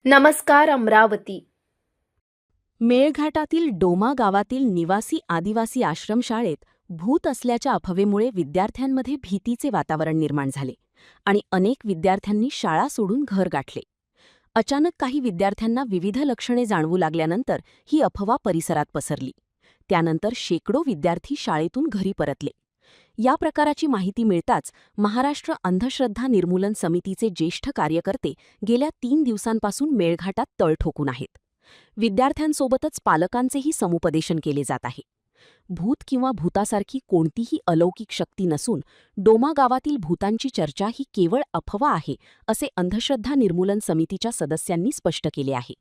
नमस्कार अमरावती. मेळघाटातील डोमा गावातील निवासी आदिवासी आश्रमशाळेत भूत असल्याच्या अफवेमुळे विद्यार्थ्यांमध्ये भीतीचे वातावरण निर्माण झाले आणि अनेक विद्यार्थ्यांनी शाळा सोडून घर गाठले. अचानक काही विद्यार्थ्यांना विविध लक्षणे जाणवू लागल्यानंतर ही अफवा परिसरात पसरली. त्यानंतर शेकडो विद्यार्थी शाळेतून घरी परतले. या प्रकाराची माहिती मिळताच महाराष्ट्र अंधश्रद्धा निर्मूलन समितीचे ज्येष्ठ कार्यकर्ते गेल्या 3 दिवसांपासून मेळघाटात तळ ठोकून आहेत. विद्यार्थ्यांसोबतच पालकांचेही समुपदेशन केले जात आहे. भूत किंवा भूतासारखी कोणतीही अलौकिक शक्ती नसून डोमा गावातील भूतांची चर्चा ही केवळ अफवा आहे, असे अंधश्रद्धा निर्मूलन समितीच्या सदस्यांनी स्पष्ट केले आहे.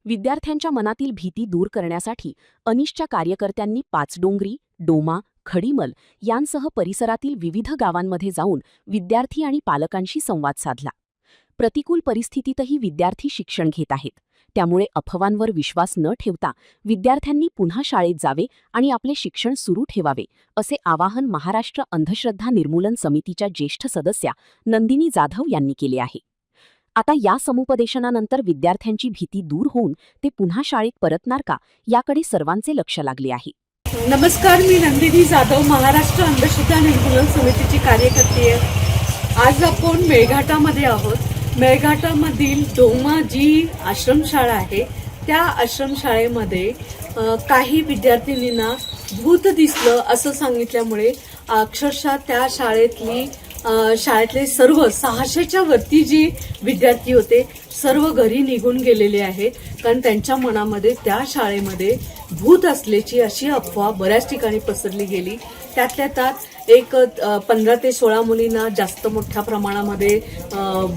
विद्यार्थ्यांच्या मनातील भीती दूर करण्यासाठी अनिशच्या कार्यकर्त्यांनी पाचडोंगरी, डोमा, खडीमल यांसह परिसरातील विविध गावांमध्ये जाऊन विद्यार्थी आणि पालकांशी संवाद साधला. प्रतिकूल परिस्थितीतही विद्यार्थी शिक्षण घेत आहेत. त्यामुळे अफवांवर विश्वास न ठेवता विद्यार्थ्यांनी पुन्हा शाळेत जावे आणि आपले शिक्षण सुरू ठेवावे, असे आवाहन महाराष्ट्र अंधश्रद्धा निर्मूलन समितीच्या ज्येष्ठ सदस्या नंदिनी जाधव यांनी केले आहे. आता या समुपदेशनानंतर विद्यार्थ्यांची भीती दूर होऊन ते पुन्हा शाळेत परतणार का, याकडे सर्वांचे लक्ष लागले आहे. नमस्कार, मी नंदिनी जाधव, महाराष्ट्र अंधश्रद्धा निर्मूलन समितीची कार्यकर्ती आहे. आज आपण मेळघाटामध्ये आहोत. मेळघाटामधील डोमा जी आश्रमशाळा आहे, त्या आश्रमशाळेमध्ये काही विद्यार्थिनींना भूत दिसलं असं सांगितल्यामुळे अक्षरशः त्या शाळेतले सर्व 600च्या वरती जी विद्यार्थी होते सर्व घरी निघून गेलेले आहेत. कारण त्यांच्या मनामध्ये त्या शाळेमध्ये भूत असल्याची अशी अफवा बऱ्याच ठिकाणी पसरली गेली. त्यातल्या त्यात एक 15 ते 16 मुलींना जास्त मोठ्या प्रमाणामध्ये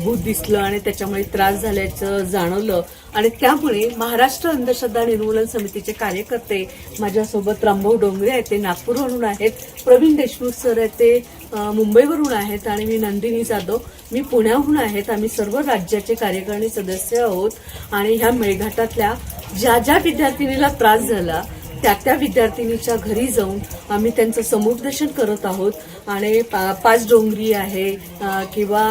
भूत दिसलं आणि त्याच्यामुळे त्रास झाल्याचं जाणवलं. आणि त्यामुळे महाराष्ट्र अंधश्रद्धा निर्मूलन समितीचे कार्यकर्ते माझ्यासोबत रामभाऊ डोंगरे आहेत, ते नागपूरवरून आहेत, प्रवीण देशमुख सर आहेत, ते मुंबईवरून आहेत, आणि मी नंदिनी जाधव, मी पुण्याहून आहेत. आम्ही सर्व राज्याचे कार्यकारिणी सदस्य आहोत. आणि ह्या मेळघाटातल्या ज्या विद्यार्थिनीला त्रास झाला त्या विद्यार्थिनीच्या घरी जाऊन आम्ही त्यांचं समुपदेशन करत आहोत. आणि पाचडोंगरी आहे किंवा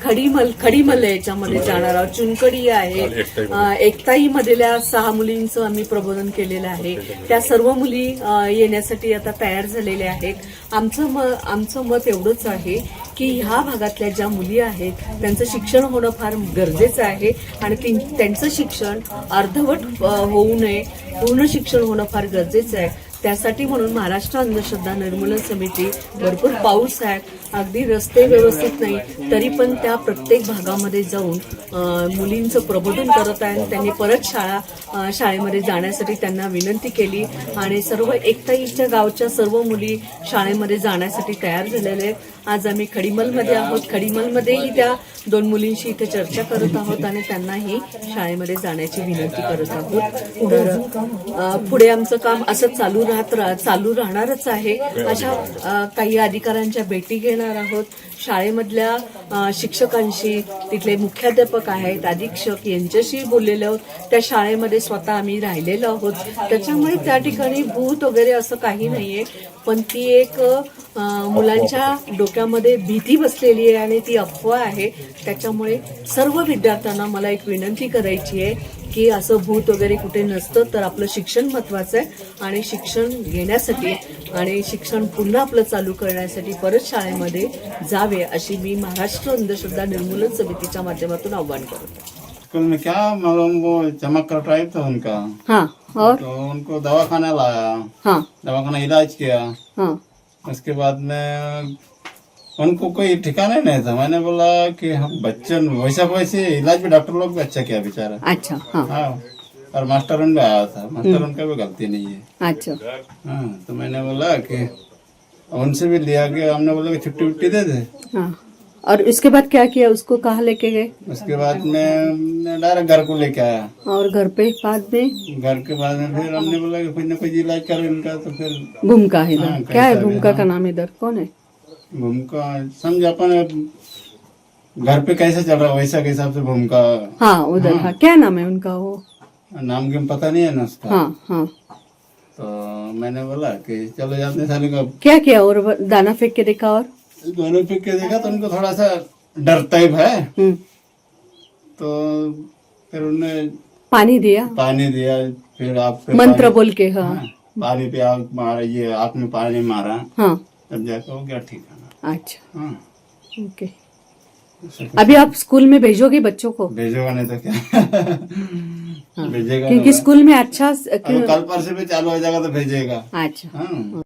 खडीमल याच्यामध्ये जाणार आहोत, चुनकडी आहे, एकताई मधल्या 6 मुलींचं आम्ही प्रबोधन केलेलं आहे. त्या सर्व मुली येण्यासाठी आता तयार झालेल्या आहेत. आमचं मत एवढंच आहे की ह्या भागातल्या ज्या मुली आहेत त्यांचं शिक्षण होणं फार गरजेचं आहे आणि त्यांचं शिक्षण अर्धवट होऊ नये, पूर्ण शिक्षण होणं फार गरजेचं आहे. त्यासाठी म्हणून महाराष्ट्र अंधश्रद्धा निर्मूलन समिती, भरपूर पाऊस आहे, अगदी रस्ते व्यवस्थित नाही, तरी पण त्या प्रत्येक भागामध्ये जाऊन मुलींचं प्रबोधन करत आहे. त्यांनी परत शाळेमध्ये जाण्यासाठी त्यांना विनंती केली आणि सर्व एकताईच्या गावच्या सर्व मुली शाळेमध्ये जाण्यासाठी तयार झालेल्या आहेत. आज आम्ही खडीमलमध्ये आहोत. खडीमलमध्येही त्या 2 मुलींशी इथे चर्चा करत आहोत आणि त्यांनाही शाळेमध्ये जाण्याची विनंती करत आहोत. तर पुढे आमचं काम असं चालू राहणारच आहे. अशा काही अधिकाऱ्यांच्या भेटी घेणार आहोत. शाळेमधल्या शिक्षकांशी, तिथले मुख्याध्यापक आहेत, अधीक्षक यांच्याशी बोललेलो आहोत. त्या शाळेमध्ये स्वतः आम्ही राहिलेलो आहोत. त्याच्यामुळे त्या ठिकाणी भूत वगैरे असं काही नाहीये, पण ती एक मुलांच्या डोक्यामध्ये भीती बसलेली आहे आणि ती अफवा आहे. त्याच्यामुळे सर्व विद्यार्थ्यांना मला एक विनंती करायची आहे की असं भूत वगैरे कुठे नसतं, तर आपलं शिक्षण महत्वाचं आहे आणि शिक्षण घेण्यासाठी आणि शिक्षण पुन्हा आपलं चालू करण्यासाठी परत शाळेमध्ये जावे, अशी मी महाराष्ट्र अंधश्रद्धा निर्मूलन समितीच्या माध्यमातून आव्हान करतो. स्कूल में क्या मालूम, वो चमक का टाइप था उनका। हाँ, और तो उनको दवाखाना लाया। हाँ, दवाखाना इलाज किया। हाँ, उसके बाद में उनको कोई ठिकाना नहीं था। मैंने बोला कि हम बच्चे वैसे इलाज भी डॉक्टर लोग भी अच्छा किया बेचारा। अच्छा, हाँ, हाँ, और मास्टर उन भी आया था। मास्टर उनका भी गलती नहीं है। अच्छा, हाँ, तो मैंने बोला कि उनसे भी लिया कि हमने बोला कि छुट्टी वुट्टी दे दे। हाँ, और इसके बाद क्या किया, उसको कहाँ लेके गए? उसके बाद में डायरेक्ट घर को लेके आया। और घर पे बाद में घर के बाद में फिर हमने बोला कि कोई ना कोई इलाज करो इनका। तो फिर भूमिका है इधर, हाँ, क्या है कैसा भी, भूमिका का हाँ। नाम इधर कौन है? भूमिका समझ अपन घर पे कैसे चल रहा वैसा के हिसाब से भूमिका। हाँ, उधर, हाँ, क्या नाम है उनका? वो नाम की पता नहीं है ना उसका। हाँ, हाँ, तो मैंने बोला कि चलो जाते साले का क्या किया? और दाना फेंक के देखा? और दोनों फेंक के देखा तो उनको थोड़ा सा डर टाइप है। तो फिर उन्होंने पानी दिया, पानी दिया, फिर आप मंत्र बोल के। हाँ हाँ, पानी पे आग मारा, ये आग में पानी मारा, हाँ, तब जाकर हो गया ठीक है। अच्छा, हाँ, ओके। अभी आप स्कूल में भेजोगे बच्चों को? भेजेगा नहीं तो क्या भेजेगा क्योंकि तो स्कूल में अच्छा अगर कल परसों भी चालू हो जाएगा तो भेजेगा। अच्छा। हाँ